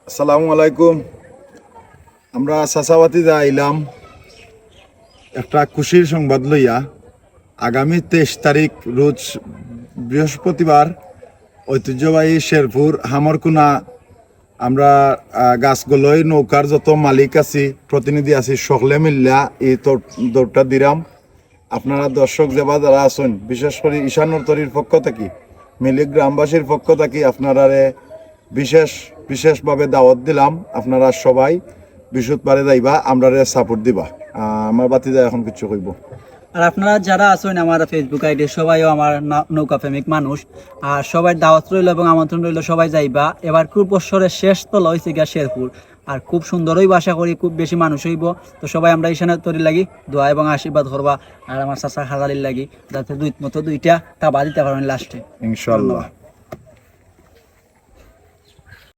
আসসালামু আলাইকুম। আমরা চাচাবাতি আইলাম একটা খুশির সংবাদ লইয়া। আগামী 23 তারিখ রোজ বৃহস্পতিবার ঐতিহ্যবাহী শেরপুর হামরকুনা আমরা গাছগুলোই নৌকার যত মালিক আছি প্রতিনিধি আছি সকলে মিল্লা এই দৌড়টা দিলাম। আপনারা দর্শক যেবা যারা আছেন বিশেষ করে ঈশানতরীর পক্ষ থেকে মিলি গ্রামবাসীর পক্ষ থেকে আপনারা বিশেষভাবে দাওয়াত দিলাম। আপনারা সবাই বৃহস্পতিবারে যাইবা, আমরা সাপোর্ট দিবা। আমার বাতি যায় এখন কিছু কইব। আর আপনারা যারা আছেন আমার ফেসবুক আইডি সবাইও আমার নৌকা প্রেমিক মানুষ, আর সবাই দাওয়াত রইল এবং আমন্ত্রণ রইল, সবাই যাইবা। এবার খুব বছরের শেষ তল হয়েছে গিয়া শেরপুর, আর খুব সুন্দর হইব, আশা করি খুব বেশি মানুষ হইব। তো সবাই আমরা ঈশানের তৈরি লাগি দোয়া এবং আশীর্বাদ করবা, আর আমার চাচা খাজালির লাগি যাতে দুইটা তা বাদিতে পারেন লাস্টে ইনশাআল্লাহ।